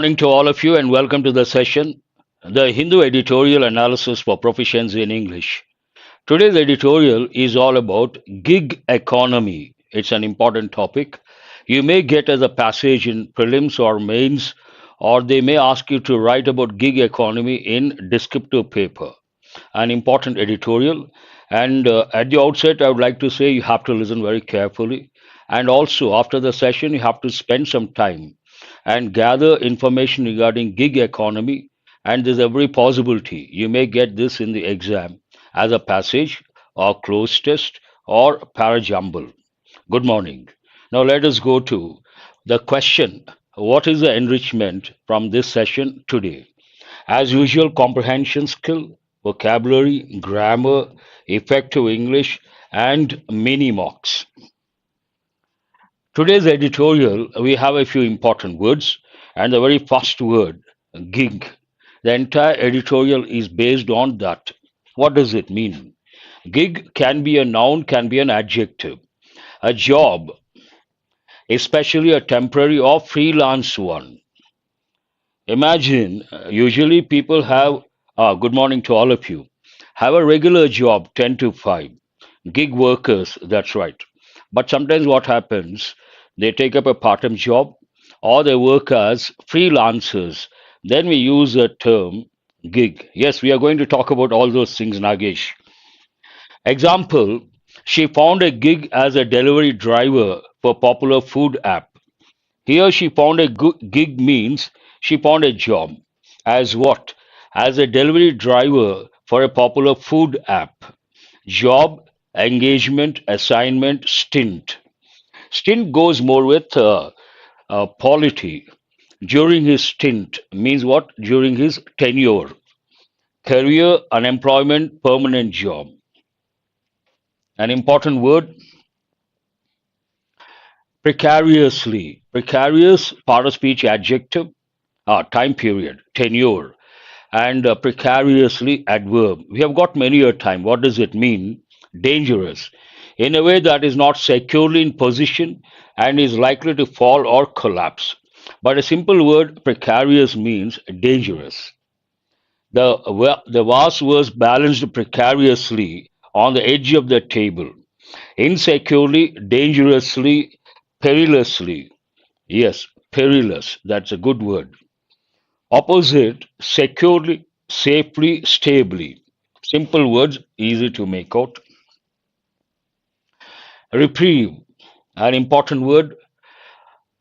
Morning to all of you and welcome to the session, the Hindu Editorial Analysis for Proficiency in English. Today's editorial is all about gig economy. It's an important topic. You may get as a passage in prelims or mains, or they may ask you to write about gig economy in descriptive paper. An important editorial. And at the outset, I would like to say you have to listen very carefully. And also, after the session, you have to spend some time and gather information regarding gig economy. And there's every possibility you may get this in the exam as a passage or close test or parajumble. Good morning. Now let us go to the question. What is the enrichment from this session today? As usual, comprehension skill, vocabulary, grammar, effective English, and mini mocks. Today's editorial, we have a few important words, and the very first word, gig. The entire editorial is based on that. What does it mean? Gig can be a noun, can be an adjective. A job, especially a temporary or freelance one. Imagine, usually people have, good morning to all of you, have a regular job 10 to 5. Gig workers, that's right. But sometimes what happens, they take up a part time job or they work as freelancers. Then we use the term gig. Yes, we are going to talk about all those things, Nagesh. Example, she found a gig as a delivery driver for popular food app. Here she found a gig means she found a job. As what? As a delivery driver for a popular food app. Job, engagement, assignment, stint. Stint goes more with polity. During his stint means what? During his tenure. Career, unemployment, permanent job. An important word, precariously. Precarious, part of speech adjective, time period, tenure, and precariously adverb. We have got many a time. What does it mean? Dangerous. In a way that is not securely in position and is likely to fall or collapse. But a simple word, precarious, means dangerous. The vase was balanced precariously on the edge of the table, insecurely, dangerously, perilously. Yes, perilous. That's a good word. Opposite, securely, safely, stably. Simple words, easy to make out. Reprieve, an important word,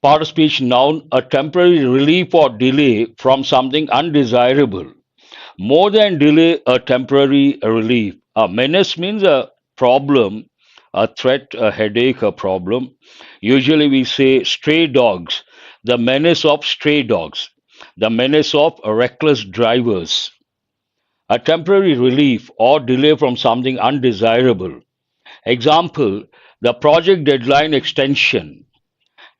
part of speech noun, a temporary relief or delay from something undesirable. More than delay, a temporary relief. A menace means a problem, a threat, a headache, a problem. Usually we say stray dogs, the menace of stray dogs, the menace of reckless drivers. A temporary relief or delay from something undesirable. Example, the project deadline extension.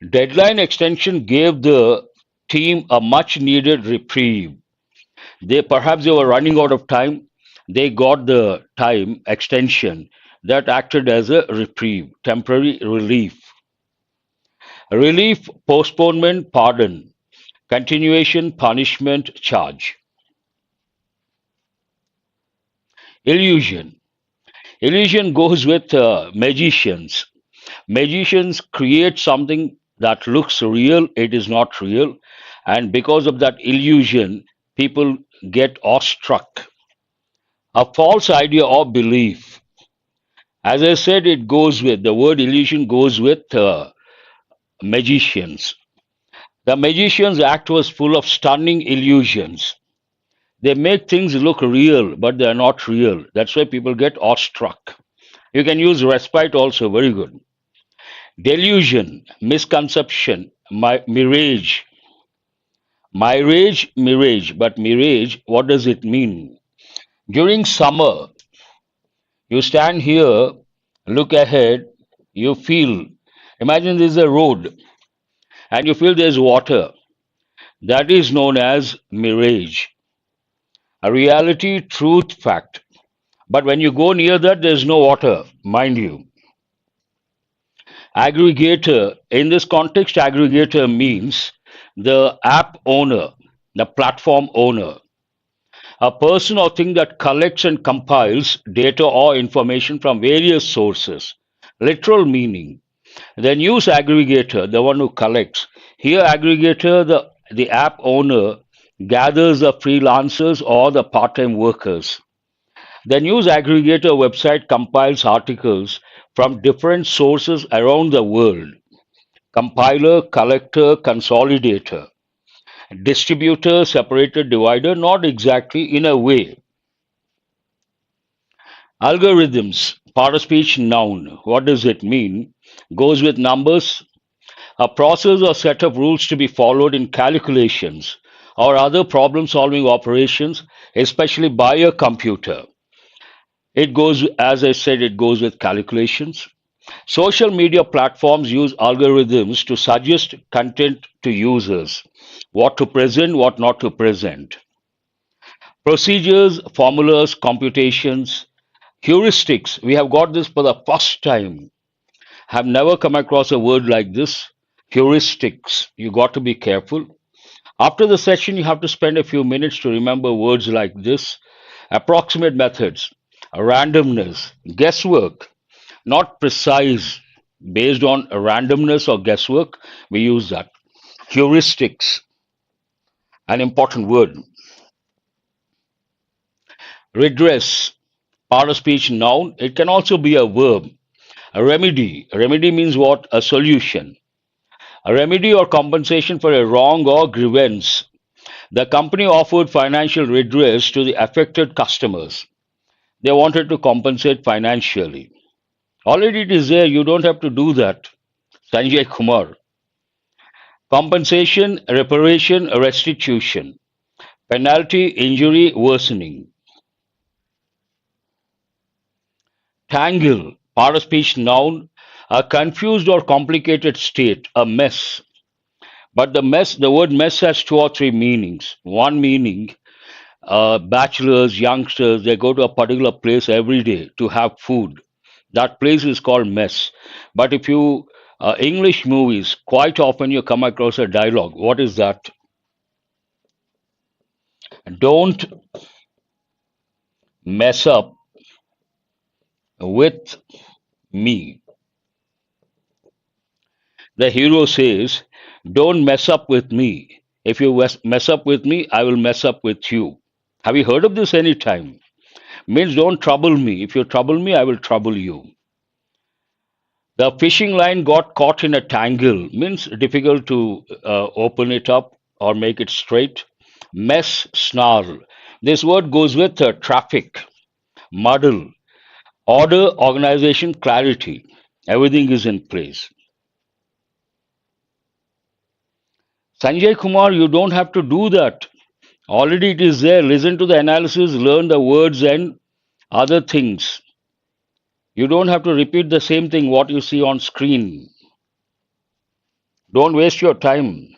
Deadline extension gave the team a much needed reprieve. They were running out of time. They got the time extension that acted as a reprieve, temporary relief. Relief, postponement, pardon. Continuation, punishment, charge. Illusion. Illusion goes with magicians. Magicians create something that looks real, it is not real. And because of that illusion, people get awestruck. A false idea or belief. As I said, it goes with the word illusion goes with magicians. The magician's act was full of stunning illusions. They make things look real, but they are not real. That's why people get awestruck. You can use respite also, very good. Delusion, misconception, mirage. Mirage, but mirage, what does it mean? During summer, you stand here, look ahead, you feel, imagine this is a road, and you feel there's water. That is known as mirage. A reality, truth, fact. But when you go near that, there's no water, mind you. Aggregator, in this context, aggregator means the app owner, the platform owner, a person or thing that collects and compiles data or information from various sources. Literal meaning. The news aggregator, the one who collects. Here, aggregator, the app owner gathers the freelancers or the part time workers. The news aggregator website compiles articles from different sources around the world. Compiler, collector, consolidator. Distributor, separator, divider, not exactly in a way. Algorithms, part of speech noun. What does it mean? Goes with numbers, a process or set of rules to be followed in calculations or other problem solving operations, especially by a computer. It goes, as I said, it goes with calculations. Social media platforms use algorithms to suggest content to users, what to present, what not to present. Procedures, formulas, computations, heuristics. We have got this for the first time. Have never come across a word like this. Heuristics. You got to be careful. After the session, you have to spend a few minutes to remember words like this. Approximate methods, randomness, guesswork, not precise, based on randomness or guesswork. We use that. Heuristics, an important word. Redress, part of speech noun. It can also be a verb. A remedy. A remedy means what? A solution. A remedy or compensation for a wrong or grievance. The company offered financial redress to the affected customers. They wanted to compensate financially. Already it is there, you don't have to do that. Sanjay Kumar. Compensation, reparation, restitution. Penalty, injury, worsening. Tangle, part of speech noun, a confused or complicated state, a mess. But the word mess has two or three meanings. One meaning, bachelors, youngsters, they go to a particular place every day to have food. That place is called mess. But if you, English movies, quite often you come across a dialogue. What is that? Don't mess up with me. The hero says, don't mess up with me. If you mess up with me, I will mess up with you. Have you heard of this any time? Means don't trouble me. If you trouble me, I will trouble you. The fishing line got caught in a tangle, means difficult to open it up or make it straight. Mess, snarl. This word goes with traffic, muddle, order, organization, clarity. Everything is in place. Sanjay Kumar, you don't have to do that. Already it is there. Listen to the analysis, learn the words and other things. You don't have to repeat the same thing what you see on screen. Don't waste your time.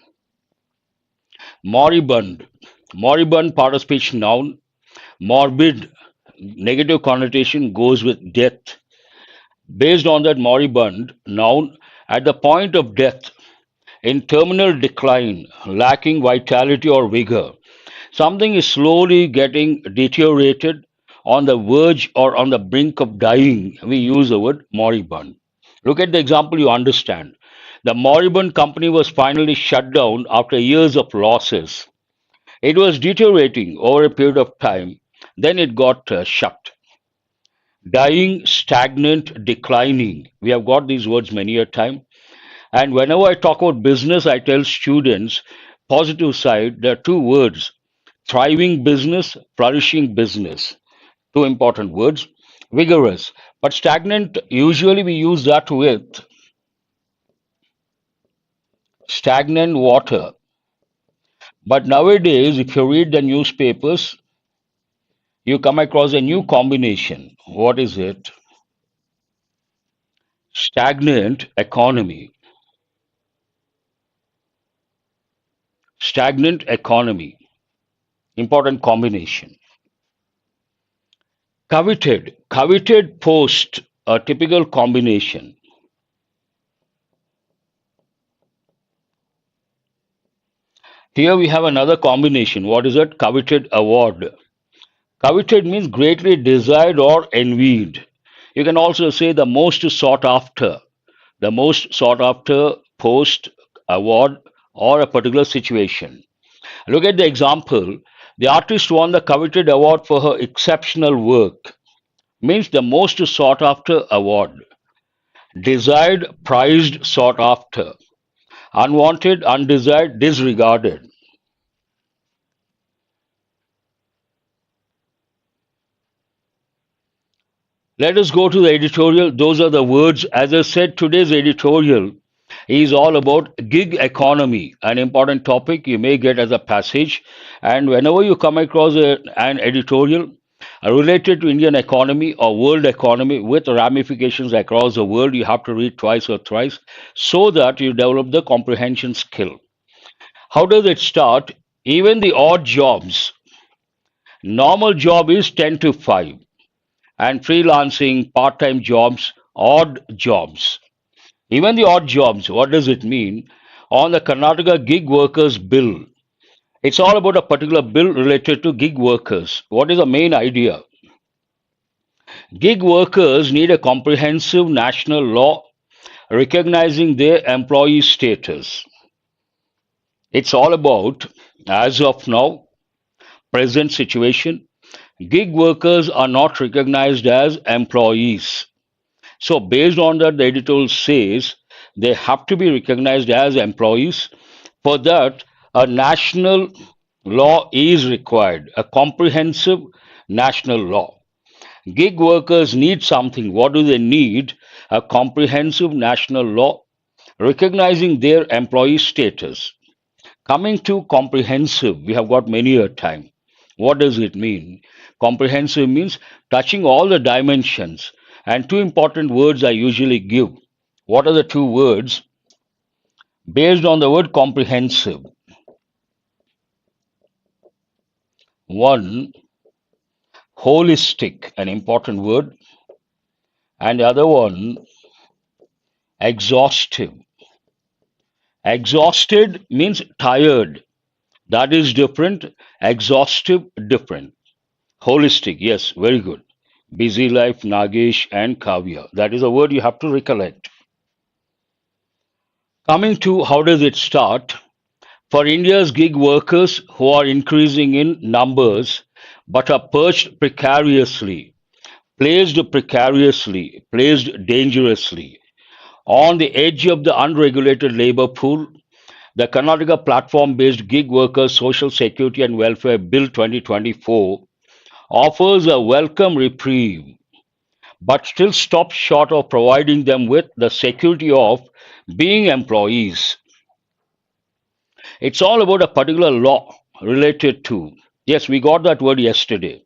Moribund. Moribund, part of speech noun. Morbid, negative connotation goes with death. Based on that moribund noun, at the point of death, in terminal decline, lacking vitality or vigor, something is slowly getting deteriorated on the verge or on the brink of dying. We use the word moribund. Look at the example, you understand. The moribund company was finally shut down after years of losses. It was deteriorating over a period of time. Then it got shut. Dying, stagnant, declining. We have got these words many a time. And whenever I talk about business, I tell students, positive side, there are two words: thriving business, flourishing business. Two important words. Vigorous. But stagnant, usually we use that with stagnant water. But nowadays, if you read the newspapers, you come across a new combination. What is it? Stagnant economy. Stagnant economy. Important combination. Coveted. Coveted post. A typical combination. Here we have another combination. What is it? Coveted award. Coveted means greatly desired or envied. You can also say the most sought after post, award, or a particular situation. Look at the example. The artist won the coveted award for her exceptional work. Means the most sought after award. Desired, prized, sought after. Unwanted, undesired, disregarded. Let us go to the editorial. Those are the words. As I said, today's editorial is all about gig economy, an important topic you may get as a passage. And whenever you come across an editorial related to Indian economy or world economy with ramifications across the world, you have to read twice or thrice so that you develop the comprehension skill. How does it start? Even the odd jobs. Normal job is 10 to 5, and freelancing, part time jobs, odd jobs. Even the odd jobs, what does it mean? On the Karnataka Gig Workers Bill, it's all about a particular bill related to gig workers. What is the main idea? Gig workers need a comprehensive national law recognizing their employee status. It's all about, as of now, present situation, gig workers are not recognized as employees. So, based on that, the editorial says they have to be recognized as employees. For that, a national law is required, a comprehensive national law. Gig workers need something. What do they need? A comprehensive national law recognizing their employee status. Coming to comprehensive, we have got many a time. What does it mean? Comprehensive means touching all the dimensions. And two important words I usually give. What are the two words? Based on the word comprehensive. One, holistic, an important word. And the other one, exhaustive. Exhausted means tired. That is different. Exhaustive, different. Holistic, yes, very good. Busy life, Nagesh and Kavya. That is a word you have to recollect. Coming to how does it start? For India's gig workers who are increasing in numbers but are placed dangerously on the edge of the unregulated labor pool, the Karnataka platform based Gig Workers Social Security and Welfare Bill 2024 offers a welcome reprieve, but still stops short of providing them with the security of being employees. It's all about a particular law related to, yes, we got that word yesterday,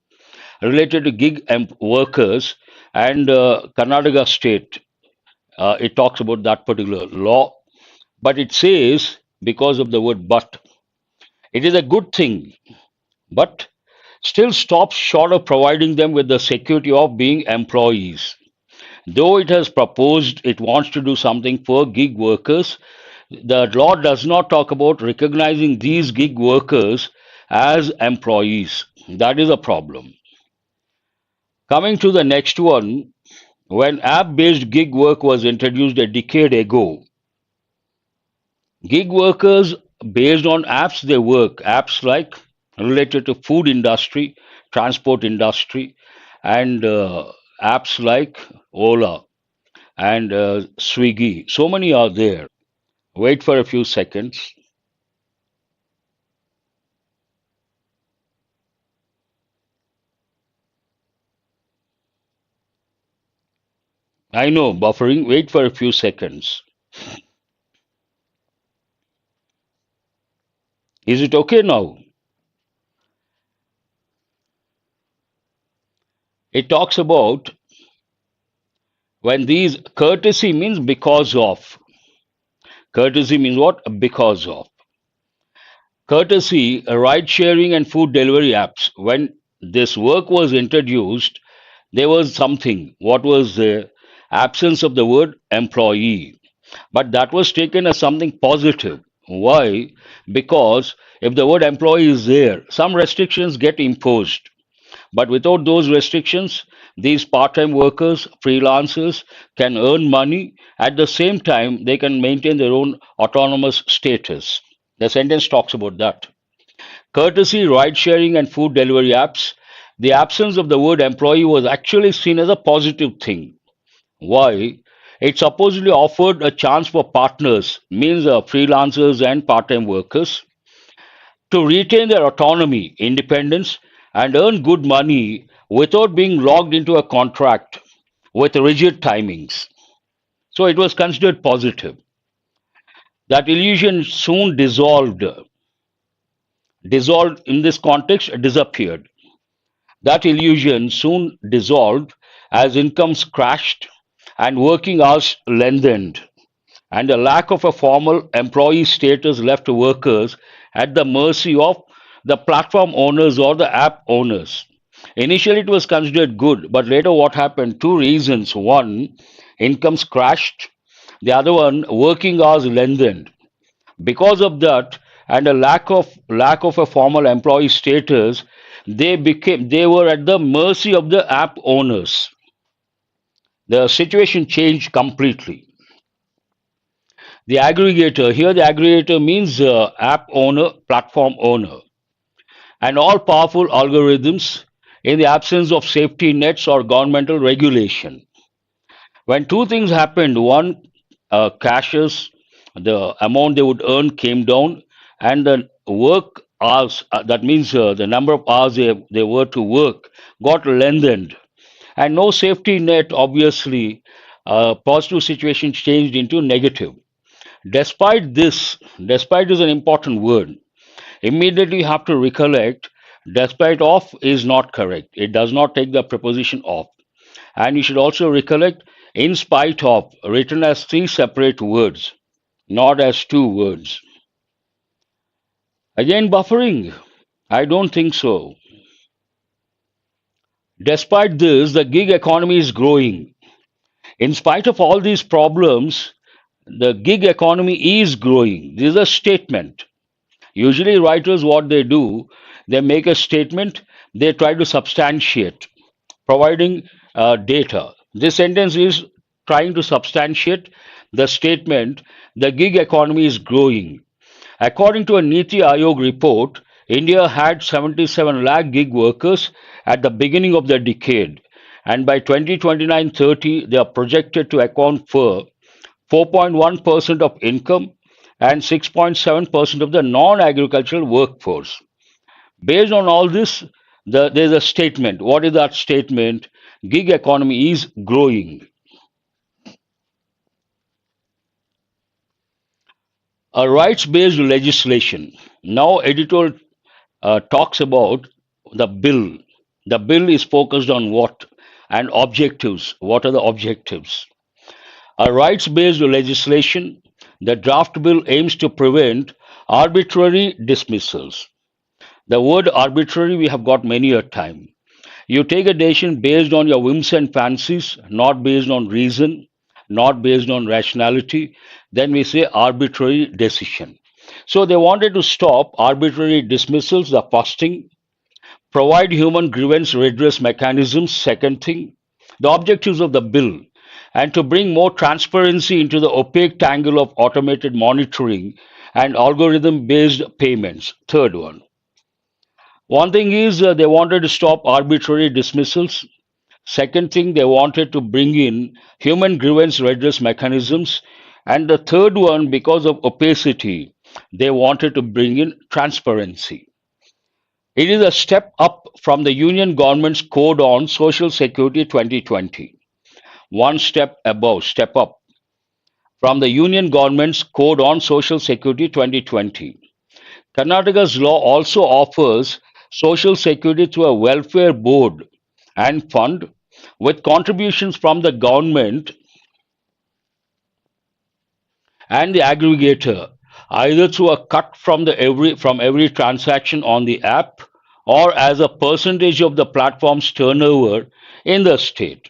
related to workers and Karnataka state. It talks about that particular law, but it says, because of the word but, it is a good thing, but still stops short of providing them with the security of being employees. Though it has proposed it wants to do something for gig workers, the law does not talk about recognizing these gig workers as employees. That is a problem. Coming to the next one, when app based gig work was introduced a decade ago, gig workers based on apps they work, apps like related to food industry, transport industry, and apps like Ola and Swiggy. So many are there. Wait for a few seconds. I know, buffering. Wait for a few seconds. Is it okay now? It talks about when these courtesy means because of. Courtesy means what? Because of. Courtesy, ride sharing and food delivery apps. When this work was introduced, there was something. What was the absence of the word employee? But that was taken as something positive. Why? Because If the word employee is there, some restrictions get imposed. But without those restrictions, these part time workers, freelancers can earn money. At the same time, they can maintain their own autonomous status. The sentence talks about that. Courtesy, ride sharing, and food delivery apps, the absence of the word employee was actually seen as a positive thing. Why? It supposedly offered a chance for partners, means freelancers and part time workers, to retain their autonomy, independence, and earn good money without being locked into a contract with rigid timings. So it was considered positive. That illusion soon dissolved in this context, disappeared. That illusion soon dissolved as incomes crashed and working hours lengthened, and the lack of a formal employee status left workers at the mercy of the platform owners or the app owners. Initially, it was considered good, but later, what happened? Two reasons. One, incomes crashed. The other one, working hours lengthened. Because of that, and a lack of a formal employee status, they were at the mercy of the app owners. The situation changed completely. The aggregator means app owner, platform owner, and all powerful algorithms in the absence of safety nets or governmental regulation. When two things happened, one, cashes, the amount they would earn came down, and the work hours, that means the number of hours they were to work, got lengthened. And no safety net, obviously, positive situation changed into negative. Despite is an important word. Immediately you have to recollect, despite of is not correct. It does not take the preposition of. And you should also recollect, in spite of, written as three separate words, not as two words. Again, buffering. I don't think so. Despite this, the gig economy is growing. In spite of all these problems, the gig economy is growing. This is a statement. Usually, writers, what they do, they make a statement, they try to substantiate, providing data. This sentence is trying to substantiate the statement, the gig economy is growing. According to a Niti Aayog report, India had 77 lakh gig workers at the beginning of the decade, and by 2029-30, they are projected to account for 4.1% of income and 6.7% of the non agricultural workforce. Based on all this, there's a statement. What is that statement? Gig economy is growing. A rights based legislation. Now, editorial talks about the bill. The bill is focused on what? And objectives. What are the objectives? A rights based legislation, the draft bill aims to prevent arbitrary dismissals. The word arbitrary we have got many a time. You take a decision based on your whims and fancies, not based on reason, not based on rationality, then we say arbitrary decision. So they wanted to stop arbitrary dismissals, the first thing, provide human grievance redress mechanisms, second thing, the objectives of the bill, and to bring more transparency into the opaque tangle of automated monitoring and algorithm based payments, third one. One thing is they wanted to stop arbitrary dismissals. Second thing, they wanted to bring in human grievance redress mechanisms. And the third one, because of opacity, they wanted to bring in transparency. It is a step up from the Union government's Code on Social Security 2020. One step above, step up from the Union government's Code on Social Security 2020. Karnataka's law also offers Social Security through a welfare board and fund with contributions from the government and the aggregator, either through a cut from every transaction on the app or as a percentage of the platform's turnover in the state.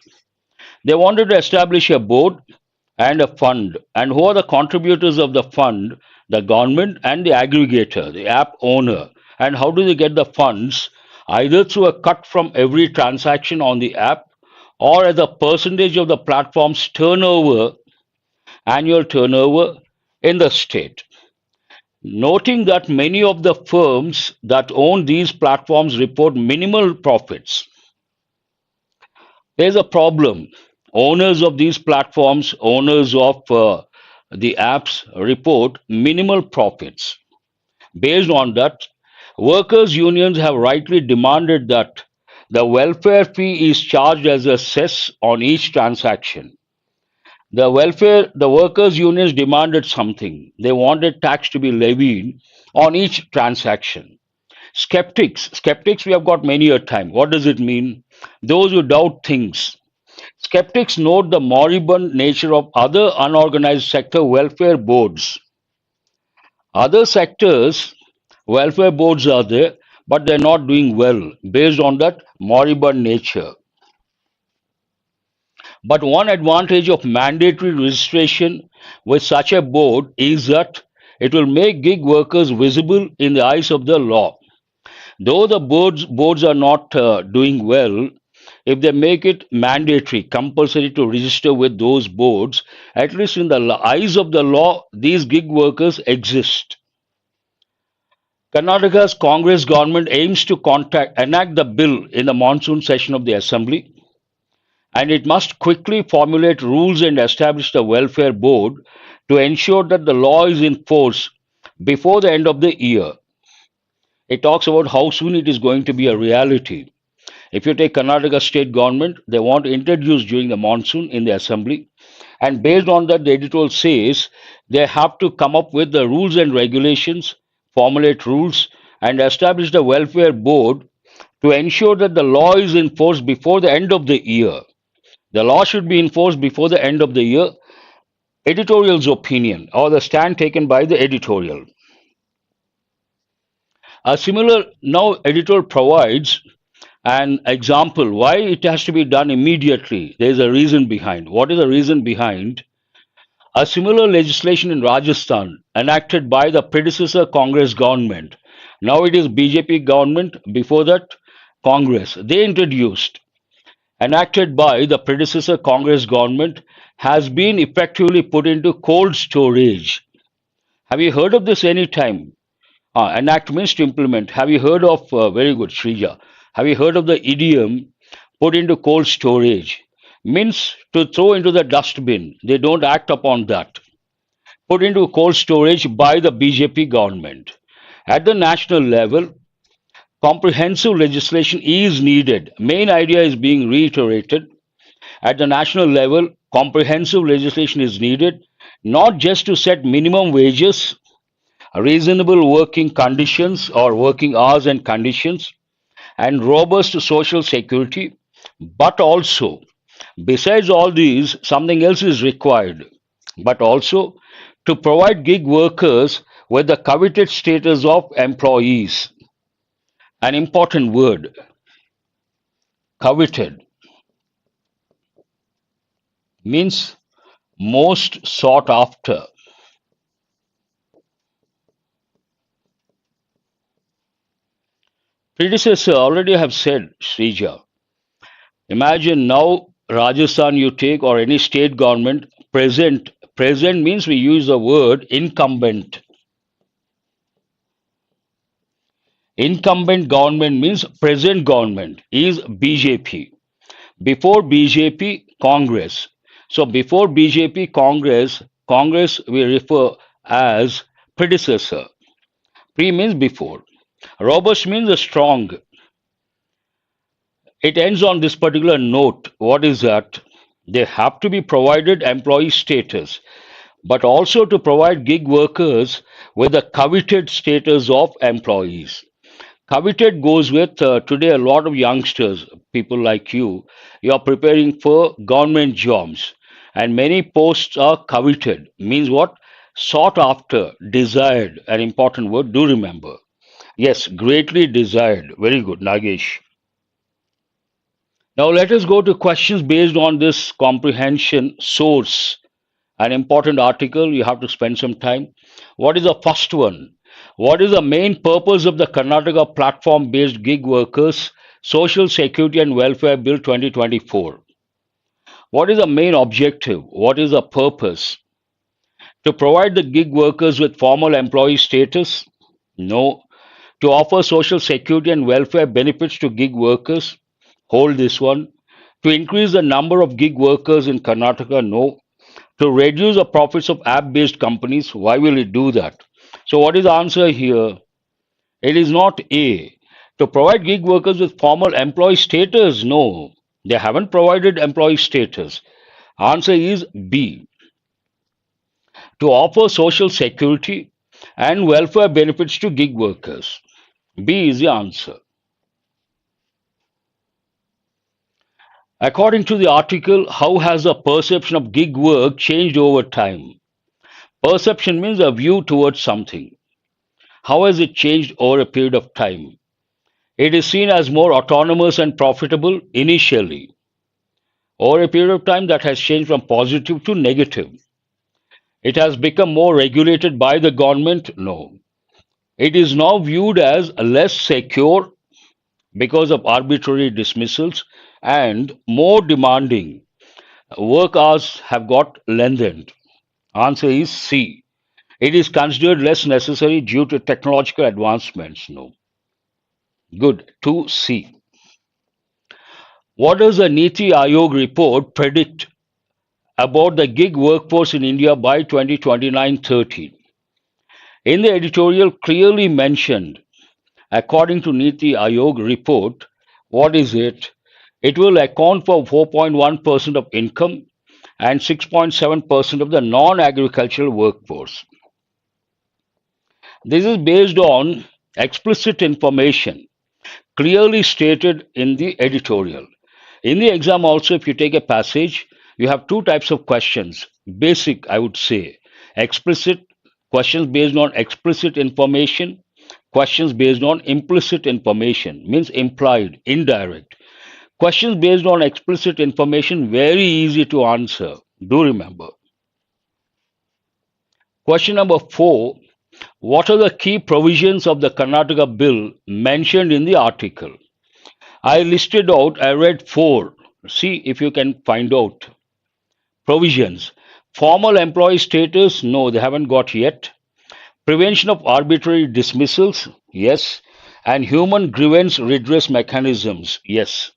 They wanted to establish a board and a fund. And who are the contributors of the fund? the government and the aggregator, the app owner. And how do they get the funds? Either through a cut from every transaction on the app or as a percentage of the platform's turnover, annual turnover in the state. Noting that many of the firms that own these platforms report minimal profits, there's a problem. Owners of these platforms, owners of the apps report minimal profits. Based on that, workers' unions have rightly demanded that the welfare fee is charged as a cess on each transaction. The workers' unions demanded something. They wanted tax to be levied on each transaction. Skeptics, we have got many a time. What does it mean? Those who doubt things. Skeptics note the moribund nature of other unorganized sector welfare boards. Other sectors, welfare boards are there, but they're not doing well based on that moribund nature. But one advantage of mandatory registration with such a board is that it will make gig workers visible in the eyes of the law. Though the boards are not doing well, if they make it mandatory, compulsory to register with those boards, at least in the eyes of the law, these gig workers exist. Karnataka's Congress government aims to enact the bill in the monsoon session of the assembly, and it must quickly formulate rules and establish the welfare board to ensure that the law is in force before the end of the year. It talks about how soon it is going to be a reality. If you take Karnataka state government, they want to introduce during the monsoon in the assembly. And based on that, the editorial says they have to come up with the rules and regulations, formulate rules, and establish the welfare board to ensure that the law is enforced before the end of the year. The law should be enforced before the end of the year. Editorial's opinion or the stand taken by the editorial. A similar now editorial provides an example why it has to be done immediately. There is a reason behind. What is the reason behind? A similar legislation in Rajasthan enacted by the predecessor Congress government. Now it is BJP government, before that Congress. They introduced, enacted by the predecessor Congress government, has been effectively put into cold storage. Have you heard of this any time? Enact means to implement. Have you heard of, very good, Shrija. Have you heard of the idiom put into cold storage? Means to throw into the dustbin. They don't act upon that. Put into cold storage by the BJP government. At the national level, comprehensive legislation is needed. Main idea is being reiterated. At the national level, comprehensive legislation is needed, not just to set minimum wages, reasonable working conditions or working hours and conditions, and robust social security, but also, besides all these, something else is required, but also to provide gig workers with the coveted status of employees. An important word, coveted, means most sought after. Predecessor already have said, Srija. Imagine now Rajasthan you take or any state government, present. Present means we use the word incumbent. Incumbent government means present government is BJP. Before BJP, Congress. So before BJP, Congress we refer as predecessor. Pre means before. Robust means a strong. It ends on this particular note. What is that? They have to be provided employee status, but also to provide gig workers with the coveted status of employees. Coveted goes with today a lot of youngsters, people like you are preparing for government jobs, and many posts are coveted. Means what? Sought after, desired, an important word, do remember. Yes, greatly desired. Very good, Nagesh. Now let us go to questions based on this comprehension source. An important article, you have to spend some time. What is the first one? What is the main purpose of the Karnataka platform based gig workers Social Security and Welfare Bill 2024? What is the main objective? What is the purpose? To provide the gig workers with formal employee status? No. To offer social security and welfare benefits to gig workers? Hold this one. To increase the number of gig workers in Karnataka? No. To reduce the profits of app based companies? Why will it do that? So, what is the answer here? It is not A. To provide gig workers with formal employee status? No. They haven't provided employee status. Answer is B. To offer social security and welfare benefits to gig workers. B is the answer. According to the article, how has the perception of gig work changed over time? Perception means a view towards something. How has it changed over a period of time? It is seen as more autonomous and profitable initially. Over a period of time, that has changed from positive to negative. It has become more regulated by the government? No. It is now viewed as less secure because of arbitrary dismissals and more demanding. Work hours have got lengthened. Answer is C. It is considered less necessary due to technological advancements. No. Good. 2C. What does the Niti Aayog report predict about the gig workforce in India by 2029-30? In the editorial clearly mentioned, according to Niti Aayog report, what is it? It will account for 4.1% of income and 6.7% of the non-agricultural workforce. This is based on explicit information clearly stated in the editorial. In the exam also, if you take a passage, you have two types of questions. Basic, I would say, explicit questions based on explicit information, questions based on implicit information, means implied, indirect. Questions based on explicit information, very easy to answer. Do remember. Question number 4. What are the key provisions of the Karnataka bill mentioned in the article? I listed out, I read 4. See if you can find out. Provisions. Formal employee status? No, they haven't got yet. Prevention of arbitrary dismissals? Yes. And human grievance redress mechanisms? Yes.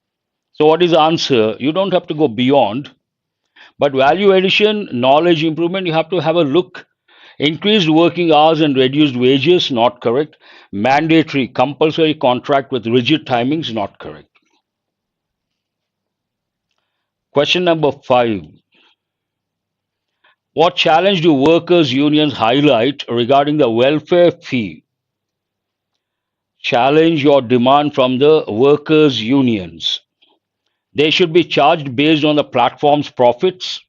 So, what is the answer? You don't have to go beyond. But value addition, knowledge improvement, you have to have a look. Increased working hours and reduced wages, not correct. Mandatory, compulsory contract with rigid timings, not correct. Question number 5. What challenge do workers' unions highlight regarding the welfare fee? Challenge your demand from the workers' unions. They should be charged based on the platform's profits.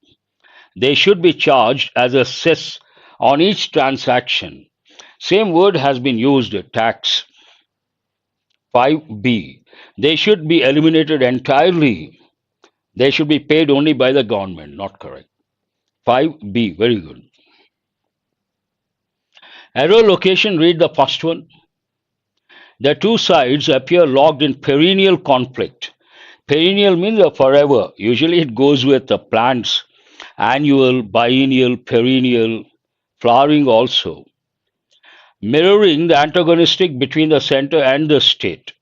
They should be charged as a cess on each transaction. Same word has been used, tax. 5B. They should be eliminated entirely. They should be paid only by the government. Not correct. 5B. Very good. Error location, read the first one. The two sides appear locked in perennial conflict. Perennial means forever. Usually it goes with the plants, annual, biennial, perennial, flowering also. Mirroring the antagonistic between the center and the state.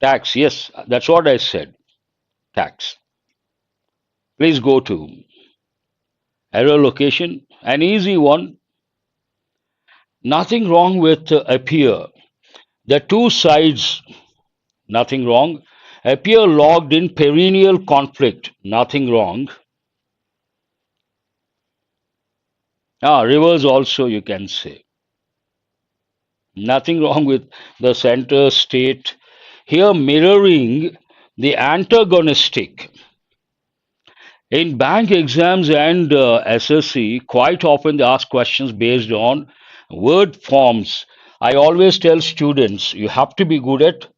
Tax, yes, that's what I said. Tax. Please go to error location. An easy one. Nothing wrong with appear. The two sides, nothing wrong. Appear locked in perennial conflict, nothing wrong. Reverse also you can say. Nothing wrong with the center state. Here mirroring the antagonistic. In bank exams and SSC, quite often they ask questions based on word forms. I always tell students, you have to be good at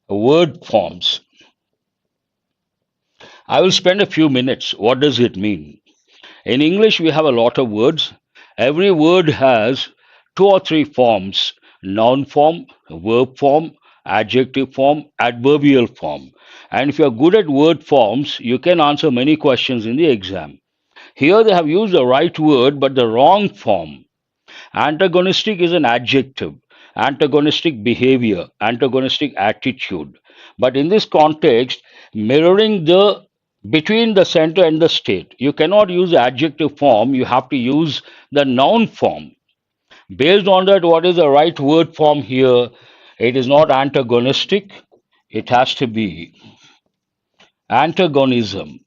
word forms. I will spend a few minutes. What does it mean? In English, we have a lot of words. Every word has two or three forms: noun form, verb form, adjective form, adverbial form. And if you are good at word forms, you can answer many questions in the exam. Here they have used the right word but the wrong form. Antagonistic is an adjective, antagonistic behavior, antagonistic attitude. But in this context, mirroring the between the center and the state, you cannot use the adjective form, you have to use the noun form. Based on that, what is the right word form here? It is not antagonistic, it has to be antagonism.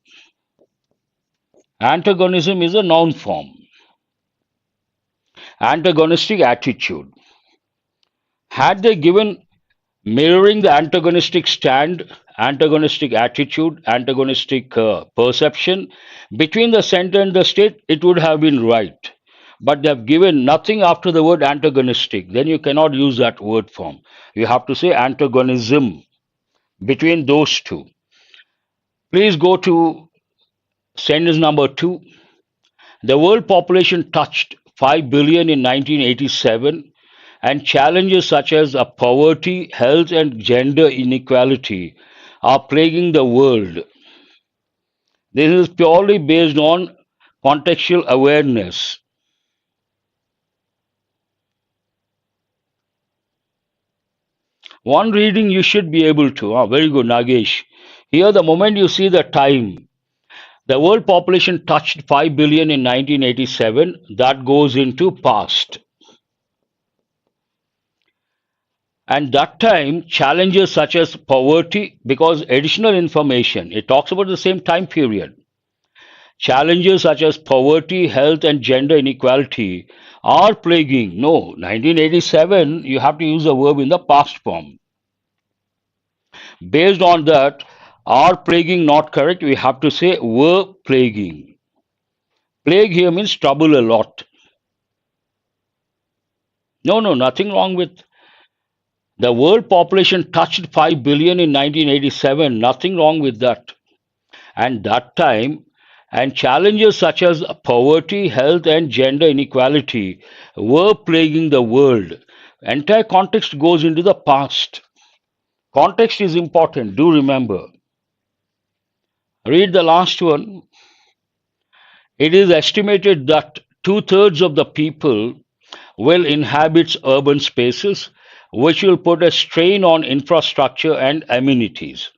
Antagonism is a noun form. Antagonistic attitude. Had they given mirroring the antagonistic stand, antagonistic attitude, antagonistic perception between the center and the state, it would have been right. But they have given nothing after the word antagonistic. Then you cannot use that word form. You have to say antagonism between those two. Please go to sentence number 2. The world population touched 5 billion in 1987, and challenges such as poverty, health, and gender inequality are plaguing the world. This is purely based on contextual awareness. One reading you should be able to. Very good, Nagesh. Here, the moment you see the time, the world population touched 5 billion in 1987, that goes into past. And that time, challenges such as poverty, because additional information, it talks about the same time period. Challenges such as poverty, health, and gender inequality are plaguing. No, 1987, you have to use the verb in the past form. Based on that, are plaguing not correct? We have to say were plaguing. Plague here means trouble a lot. No, nothing wrong with the world population touched 5 billion in 1987. Nothing wrong with that. And that time, and challenges such as poverty, health, and gender inequality were plaguing the world. Entire context goes into the past. Context is important, do remember. Read the last one. It is estimated that 2/3 of the people will inhabit urban spaces, which will put a strain on infrastructure and amenities.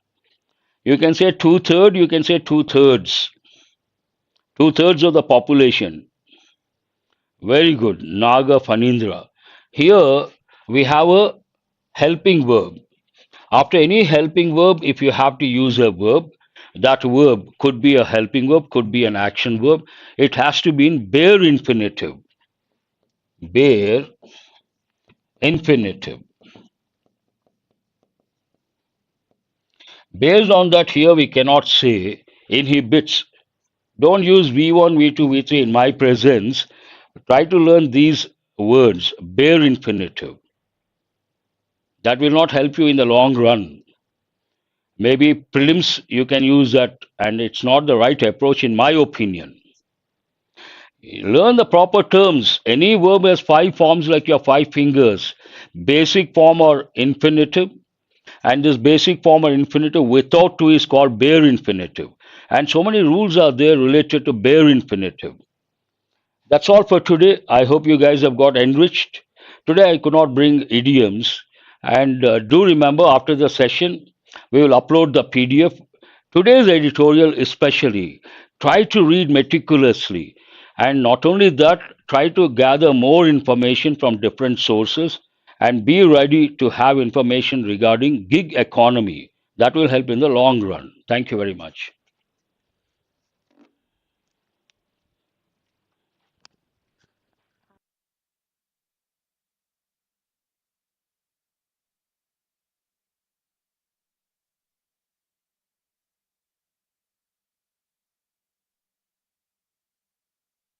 You can say 2/3, you can say 2/3. 2/3 of the population. Very good, Naga Fanindra. Here we have a helping verb. After any helping verb, if you have to use a verb, that verb could be a helping verb, could be an action verb. It has to be in bare infinitive. Bare infinitive. Based on that, here we cannot say inhibits. Don't use V1, V2, V3 in my presence. Try to learn these words, bare infinitive. That will not help you in the long run. Maybe prelims you can use that, and it's not the right approach in my opinion. Learn the proper terms. Any verb has 5 forms like your 5 fingers. Basic form or infinitive, and this basic form or infinitive without 2 is called bare infinitive. And so many rules are there related to bare infinitive. That's all for today. I hope you guys have got enriched. Today I could not bring idioms. And do remember, after the session, we will upload the PDF. Today's editorial especially, try to read meticulously. And not only that, try to gather more information from different sources and be ready to have information regarding gig economy. That will help in the long run. Thank you very much.